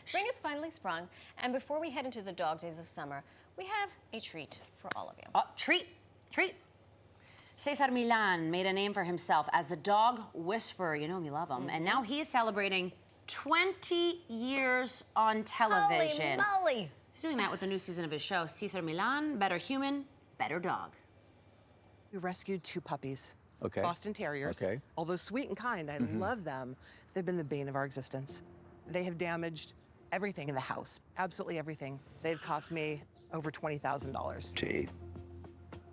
Spring has finally sprung, and before we head into the dog days of summer, we have a treat for all of you. Oh, treat. Cesar Millan made a name for himself as the dog whisperer. You know we love him. And now he is celebrating 20 years on television. Holy moly! He's doing that with the new season of his show, Cesar Millan, Better Human, Better Dog. We rescued 2 puppies. Okay. Boston Terriers. Okay. Although sweet and kind, I love them, they've been the bane of our existence. They have damaged everything in the house, absolutely everything. They've cost me over $20,000. Gee.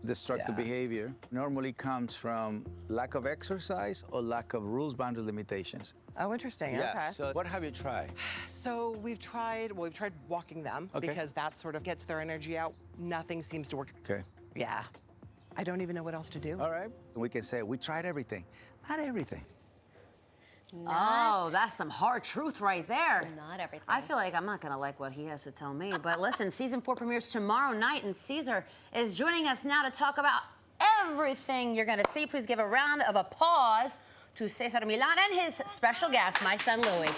Destructive behavior normally comes from lack of exercise or lack of rules, boundaries, limitations. Oh, interesting. Yeah. Okay. So what have you tried? So we've tried walking them because that sort of gets their energy out. Nothing seems to work. Okay. Yeah. I don't even know what else to do. All right. We can say we tried everything. Not everything. Oh, that's some hard truth right there. Not everything. I feel like I'm not going to like what he has to tell me. But listen, season 4 premieres tomorrow night, and Cesar is joining us now to talk about everything you're going to see. Please give a round of applause to Cesar Millan and his special guest, my son Louis.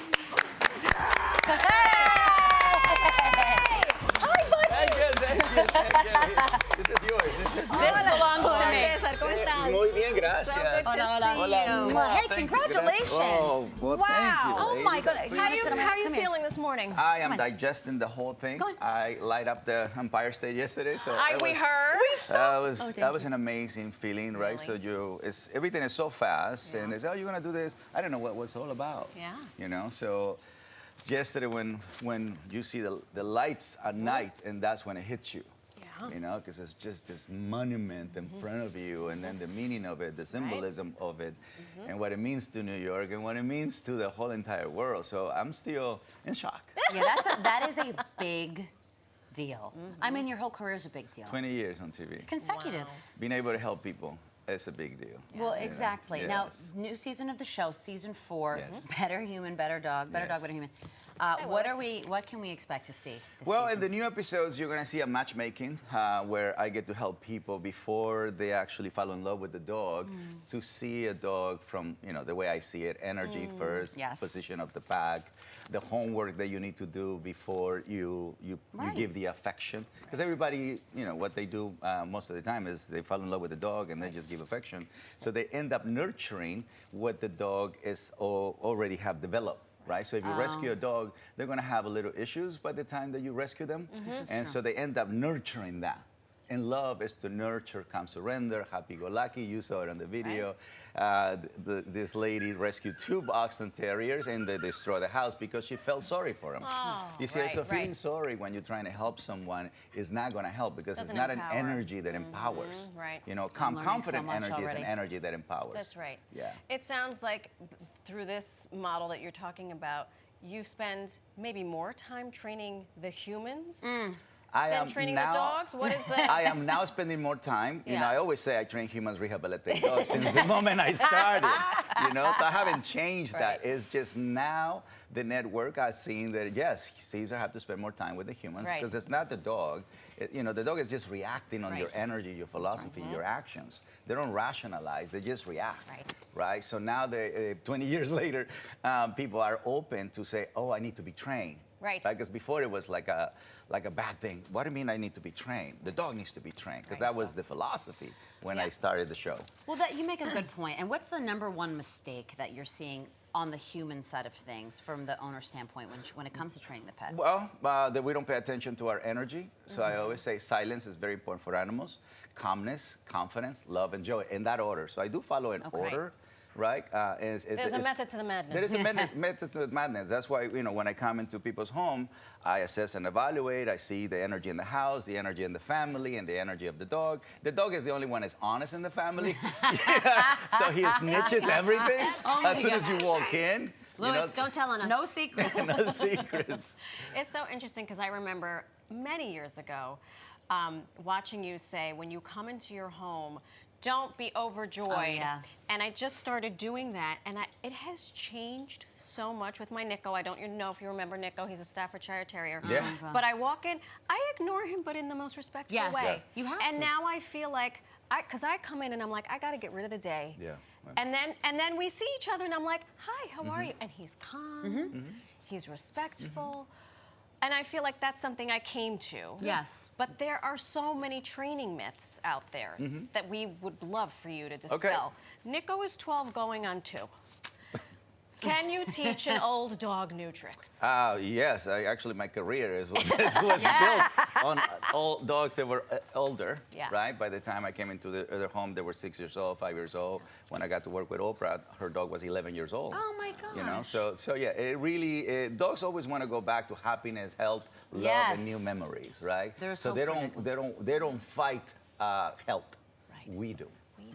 This is yours. This belongs to me. Cesar, ¿cómo estás? Muy bien, gracias. So good to Hola. see you. Well, hey, Thank you. congratulations. Oh, well, Wow. thank you. Oh, my ladies. goodness. How are you Come here. feeling this morning? I am digesting the whole thing. Go on. I light up the Empire State yesterday, so We heard. that was an amazing feeling, right? So everything is so fast, and it's you're gonna do this. I don't know what it's all about. Yeah. You know, so yesterday when you see the lights at night, and that's when it hits you. You know, because it's just this monument in front of you, and then the meaning of it, the symbolism of it, and what it means to New York, and what it means to the whole entire world. So I'm still in shock. Yeah, that is a big deal. I mean, your whole career is a big deal. 20 years on TV. Consecutive. Wow. Being able to help people, it's a big deal. Well, exactly. Yes. Now, new season of the show, season 4, Yes. Better Human, Better Dog, Better Dog, Better Human. What can we expect to see this Well, season? in the new episodes, you're going to see a matchmaking where I get to help people before they actually fall in love with the dog to see a dog from, the way I see it, energy first, Yes. position of the pack, the homework that you need to do before you give the affection. Because everybody, what they do most of the time is they fall in love with the dog and they just give affection. So they end up nurturing what the dog is already have developed. Right? So if you rescue a dog, they're going to have a little issues by the time that you rescue them. And so they end up nurturing that. And love is to nurture, calm surrender, happy-go-lucky. You saw it on the video. This lady rescued 2 Boston Terriers, and they destroyed the house because she felt sorry for them. Oh, you see, right, so feeling right. sorry when you're trying to help someone is not going to help because Doesn't it's not empower. an energy that empowers. Right. Calm, learning confident so much energy is already. an energy that empowers. That's right. Yeah. It sounds like through this model that you're talking about, you spend maybe more time training the humans than training the dogs? What is that? I am now spending more time. Yeah. I always say I train humans, rehabilitate dogs since the moment I started. So I haven't changed that. It's just now the network has seen that, yes, Cesar have to spend more time with the humans because it's not the dog. The dog is just reacting on your energy, your philosophy, your actions. They don't rationalize, they just react. Right? So now, 20 years later, people are open to say, oh, I need to be trained. Right. Because before it was like a bad thing. What do you mean I need to be trained? The dog needs to be trained because that was the philosophy when I started the show. Well, you make a good point. And what's the #1 mistake that you're seeing on the human side of things from the owner's standpoint when it comes to training the pet? Well, that we don't pay attention to our energy. So I always say silence is very important for animals. Calmness, confidence, love, and joy, in that order. So I do follow an order. Right? There's a method to the madness. There is a method to the madness. That's why, when I come into people's home, I assess and evaluate. I see the energy in the house, the energy in the family, and the energy of the dog. The dog is the only one that's honest in the family. So he snitches everything as soon as you walk in. Louis, don't tell him. No secrets. No secrets. It's so interesting because I remember many years ago watching you say, when you come into your home, don't be overjoyed. Oh, yeah. And I just started doing that, and it has changed so much with my Nico. I don't know if you remember Nico. He's a Staffordshire Terrier. Yeah. But I walk in, I ignore him, but in the most respectful way. Yes, you have and to. now I feel like, because I come in and I'm like, I got to get rid of the day. Yeah. And then we see each other, and I'm like, hi, how are you? And he's calm. he's respectful. And I feel like that's something I came to. Yes. But there are so many training myths out there that we would love for you to dispel. Nico is 12 going on 2. Can you teach an old dog new tricks? Yes, actually my career was built on all dogs that were older, right? By the time I came into their home, they were 6 years old, 5 years old. When I got to work with Oprah, her dog was 11 years old. Oh my gosh. You know, so yeah, it really, dogs always want to go back to happiness, health, love, and new memories, right? So they don't fight health. Right. We do.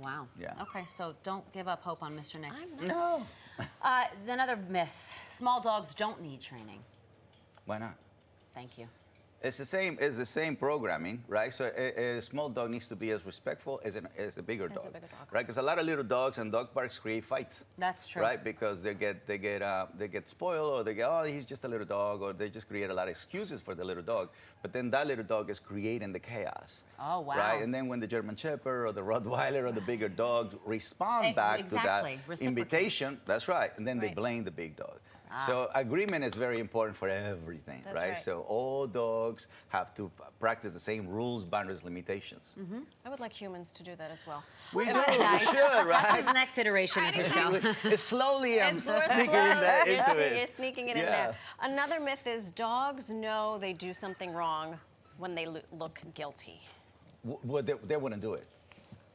Wow. Yeah. Okay, so don't give up hope on Mr. Nix. No. Another myth. Small dogs don't need training. Why not? Thank you. It's the same programming, right? So a small dog needs to be as respectful as a bigger dog, right? Because a lot of little dogs and dog parks create fights. That's true, right? Because they get spoiled, or they get, oh, he's just a little dog, or they just create a lot of excuses for the little dog. But then that little dog is creating the chaos. Oh wow! Right, and then when the German Shepherd or the Rottweiler or the bigger dog respond back to that invitation, that's right, and then they blame the big dog. So agreement is very important for everything, right? So all dogs have to practice the same rules, boundaries, limitations. I would like humans to do that as well. We do, we should, right? That's his next iteration of his show. It's slowly sneaking into it. You're sneaking it in there. Another myth is dogs know they do something wrong when they look guilty. Well, they wouldn't do it.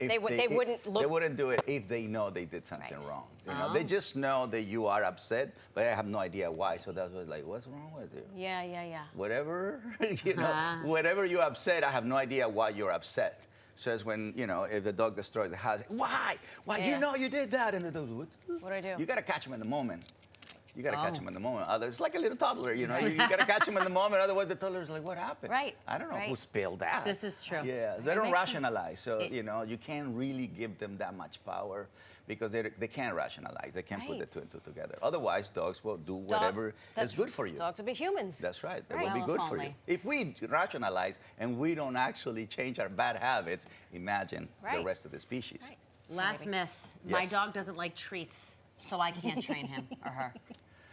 They wouldn't do it if they know they did something wrong. You know, they just know that you are upset, but they have no idea why. So that's what's like, what's wrong with you? Yeah. Whatever, you know, whatever you're upset, I have no idea why you're upset. So it's when, you know, if the dog destroys the house, why? You know you did that, and the dog, what do I do? You gotta catch him in the moment. You gotta catch him in the moment. It's like a little toddler, you know. You gotta catch him in the moment, otherwise the toddler's like, what happened? Right. I don't know who spilled that. This is true. Yeah, they don't rationalize. So, you know, you can't really give them that much power because they can't rationalize. They can't put the two and two together. Otherwise, dogs will do whatever is good for you. Dogs will be humans. That's right. They will be good for you. If we rationalize and we don't actually change our bad habits, imagine the rest of the species. Right. Last myth. My dog doesn't like treats, so I can't train him or her.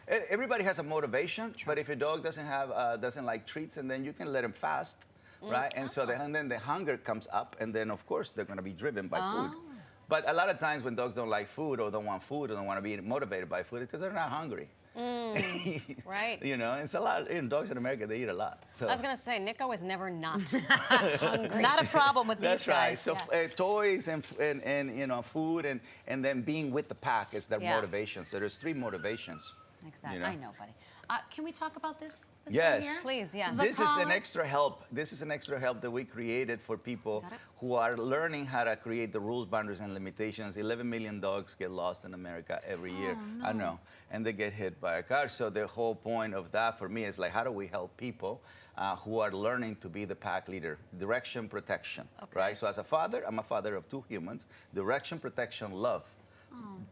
Everybody has a motivation, but if your dog doesn't like treats, and then you can let him fast, right? And so then the hunger comes up, and then of course they're going to be driven by food. But a lot of times when dogs don't like food or don't want food or don't want to be motivated by food, it's because they're not hungry. Right. You know, it's a lot. You know, dogs in America, they eat a lot. So. I was going to say, Nico is never not hungry. Not a problem with these guys. That's right. So toys and you know, food and then being with the pack is their motivation. So there's 3 motivations. Exactly. You know? I know, buddy. Can we talk about this? Yes. Please, yes. This is an extra help. This is an extra help that we created for people who are learning how to create the rules, boundaries, and limitations. 11 million dogs get lost in America every year. No. I know. And they get hit by a car. So the whole point of that for me is like, how do we help people who are learning to be the pack leader? Direction, protection, right? So as a father, I'm a father of 2 humans. Direction, protection, love.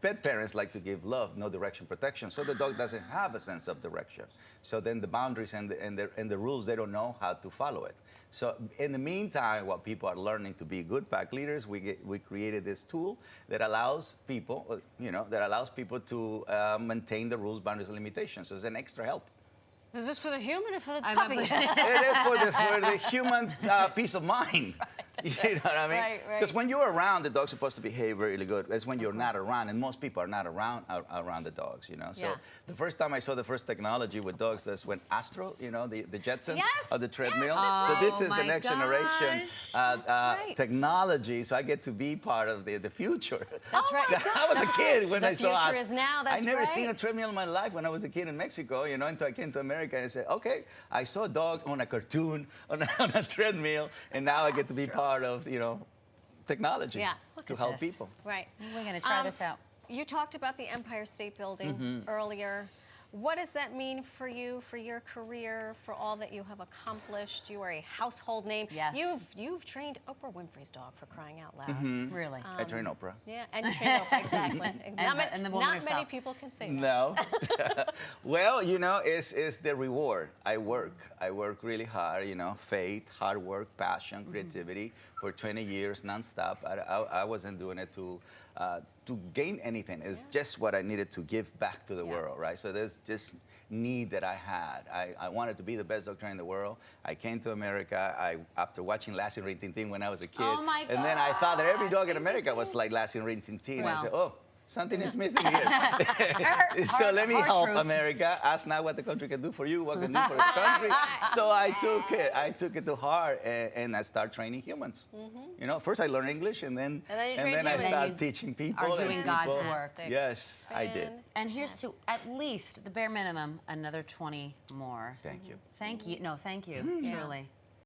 Pet parents like to give love, no direction, protection. So the dog doesn't have a sense of direction. So then the boundaries and the rules, they don't know how to follow it. So in the meantime, while people are learning to be good pack leaders, we created this tool that allows people, you know, to maintain the rules, boundaries, and limitations. So it's an extra help. Is this for the human or for the puppy? It is for the human peace of mind. You know what I mean? Right. Because when you're around, the dog's supposed to behave really good. It's when you're not around, and most people are not around the dogs, you know? So the first time I saw the first technology with dogs, that's when Astro, you know, the Jetsons of the treadmill. So this is the next generation technology, so I get to be part of the future. That's right. I was a kid when I saw Astro. The future is now, that's I never seen a treadmill in my life when I was a kid in Mexico, you know, until I came to America and I said, okay, I saw a dog on a cartoon, on a treadmill, and now I get to be part of, you know, technology to help people. Right. We're going to try this out. You talked about the Empire State Building earlier. What does that mean for you, for your career, for all that you have accomplished? You are a household name. Yes. You've trained Oprah Winfrey's dog, for crying out loud. Really? I train Oprah. Yeah, and you train Oprah, exactly. And the woman not herself. many people can say that. No. Well, you know, it's the reward. I work really hard, you know, faith, hard work, passion, creativity for 20 years nonstop. I wasn't doing it to gain anything. It's just what I needed to give back to the world, right? So there's just, need that I had. I wanted to be the best dog trainer in the world. I came to America. After watching Lassie and Rin Tin Tin when I was a kid. Oh my And then I thought that every dog in America was like Lassie and Rin Tin Tin. And I said, oh, something is missing here. So let me help America. Ask not what the country can do for you, what can do for the country. So I took it to heart, and I started training humans. You know, first I learned English, and then I started teaching people. Are doing God's work. Yes, I did. And here's to at least the bare minimum, another 20 more. Thank you. Thank you. No, thank you, truly.